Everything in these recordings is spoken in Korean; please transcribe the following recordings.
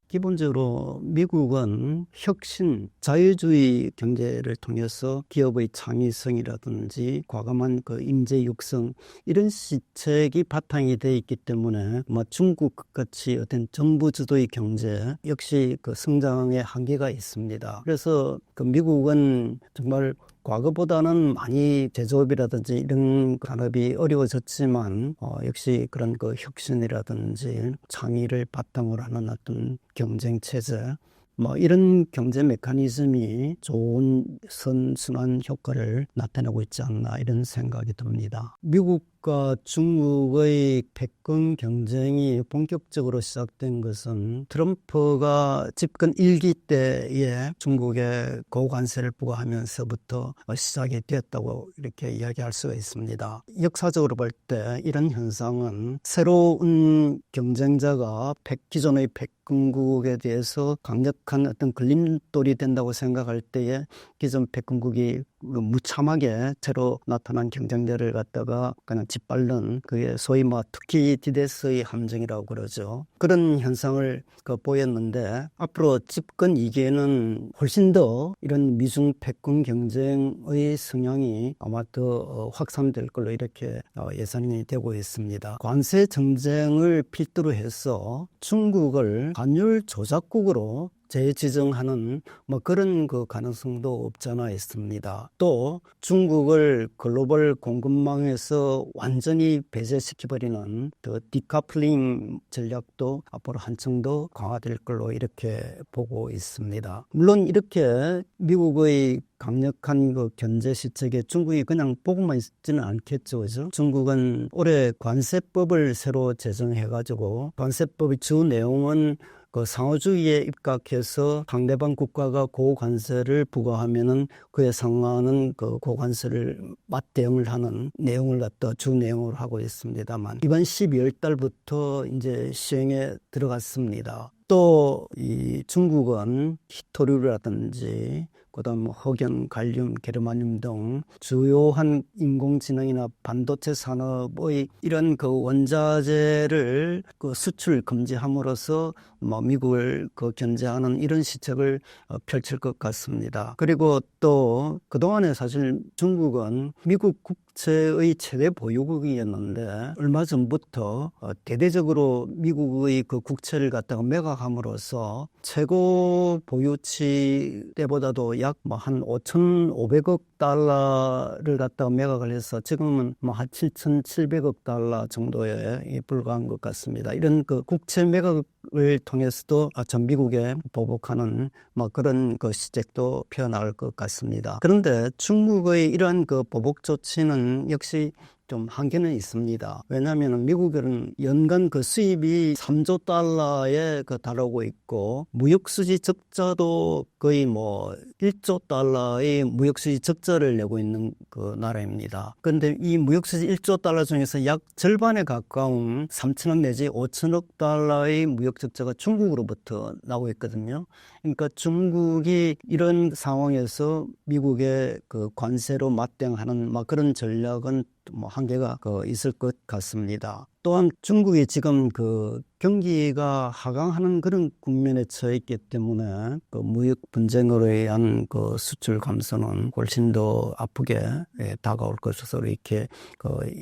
기본적으로 미국은 혁신, 자유주의 경제를 통해서 기업의 창의성이라든지 과감한 그 인재 육성 이런 시책이 바탕이 되어 있기 때문에 중국 같이 어떤 정부 주도의 경제 역시 그 성장의 한계가 있습니다. 그래서 그 미국은 정말 과거보다는 많이 제조업이라든지 이런 산업이 어려워졌지만 역시 그런 그 혁신이라든지 창의를 바탕으로 하는 어떤 경쟁 체제 이런 경제 메커니즘이 좋은 선순환 효과를 나타내고 있지 않나 이런 생각이 듭니다. 미국과 중국의 패권 경쟁이 본격적으로 시작된 것은 트럼프가 집권 1기 때에 중국에 고관세를 부과하면서부터 시작이 되었다고 이렇게 이야기할 수가 있습니다. 역사적으로 볼 때 이런 현상은 새로운 경쟁자가 기존의 패권국에 대해서 강력한 어떤 걸림돌이 된다고 생각할 때에 기존 패권국이 무참하게 새로 나타난 경쟁자를 갖다가 그냥 짓밟는 그게 소위 특히 디데스의 함정이라고 그러죠. 그런 현상을 보였는데 앞으로 집권 2기에는 훨씬 더 이런 미중 패권 경쟁의 성향이 아마 더 확산될 걸로 이렇게 예상이 되고 있습니다. 관세 정쟁을 필두로 해서 중국을 환율 조작국으로 재지정하는 그런 그 가능성도 없잖아 있습니다. 또 중국을 글로벌 공급망에서 완전히 배제시켜버리는 더 디카플링 전략도 앞으로 한층 더 강화될 걸로 이렇게 보고 있습니다. 물론 이렇게 미국의 강력한 그 견제 시책에 중국이 그냥 보고만 있지는 않겠죠, 그죠? 중국은 올해 관세법을 새로 제정해가지고 관세법의 주 내용은 그 상호주의에 입각해서 상대방 국가가 고관세를 부과하면은 그에 상응하는 그 고관세를 맞대응을 하는 내용을 갖다 주 내용으로 하고 있습니다만 이번 12월 달부터 이제 시행에 들어갔습니다. 또 이 중국은 히토류라든지 그다음 흑연, 갈륨, 게르마늄 등 주요한 인공지능이나 반도체 산업의 이런 그 원자재를 그 수출 금지함으로써 미국을 그 견제하는 이런 시책을 펼칠 것 같습니다. 그리고 또 그동안에 사실 중국은 미국 국채의 최대 보유국이었는데 얼마 전부터 대대적으로 미국의 그 국채를 갖다가 매각함으로써 최고 보유치 때보다도 약 한 5,500억 달러를 갖다가 매각을 해서 지금은 한 7,700억 달러 정도에 불과한 것 같습니다. 이런 그 국채 매각을 통해서도 전 미국에 보복하는 그런 그 시책도 펴나갈 것 같습니다. 그런데 중국의 이러한 그 보복 조치는 역시 좀 한계는 있습니다. 왜냐하면 미국은 연간 그 수입이 3조 달러에 달하고 있고 무역수지 적자도 거의 1조 달러의 무역수지 적자를 내고 있는 그 나라입니다. 그런데 이 무역수지 1조 달러 중에서 약 절반에 가까운 3천억 내지 5천억 달러의 무역 적자가 중국으로부터 나오고 있거든요. 그러니까 중국이 이런 상황에서 미국의 그 관세로 맞대응하는 그런 전략은 한계가 있을 것 같습니다. 또한 중국이 지금 그 경기가 하강하는 그런 국면에 처해 있기 때문에 그 무역 분쟁으로 인한 그 수출 감소는 훨씬 더 아프게 다가올 것으로 이렇게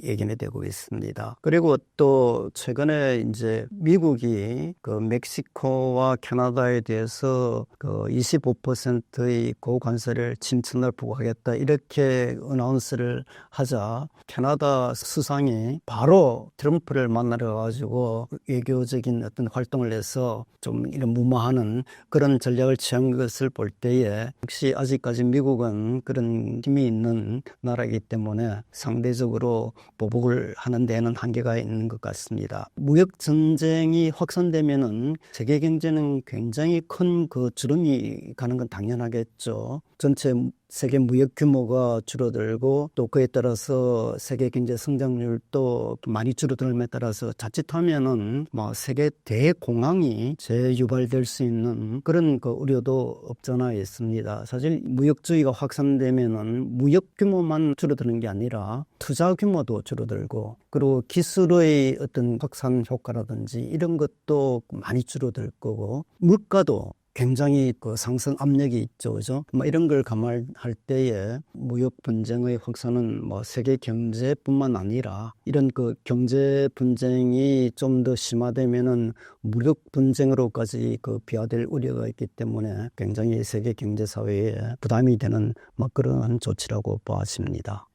예견이 되고 있습니다. 그리고 또 최근에 이제 미국이 그 멕시코와 캐나다에 대해서 그 25%의 고관세를 친천을 부과하겠다 이렇게 어나운스를 하자 캐나다 수상이 바로 트럼프를 만나러 가지고 외교적인 어떤 활동을 해서 좀 이런 무마하는 그런 전략을 취한 것을 볼 때에 역시 아직까지 미국은 그런 힘이 있는 나라이기 때문에 상대적으로 보복을 하는 데는 한계가 있는 것 같습니다. 무역 전쟁이 확산되면은 세계 경제는 굉장히 큰 그 주름이 가는 건 당연하겠죠. 전체 세계 무역 규모가 줄어들고 또 그에 따라서 세계 경제 성장률도 많이 줄어들음에 따라서 자칫하면은 뭐 세계 대공황이 재유발될 수 있는 그런 그 우려도 없잖아 있습니다. 사실 무역주의가 확산되면은 무역 규모만 줄어드는 게 아니라 투자 규모도 줄어들고 그리고 기술의 어떤 확산 효과라든지 이런 것도 많이 줄어들 거고 물가도 굉장히 그 상승 압력이 있죠, 그죠? 뭐 이런 걸 감안할 때에 무역 분쟁의 확산은 뭐 세계 경제뿐만 아니라 이런 그 경제 분쟁이 좀 더 심화되면은 무역 분쟁으로까지 그 비화될 우려가 있기 때문에 굉장히 세계 경제 사회에 부담이 되는 뭐 그런 조치라고 보아집니다.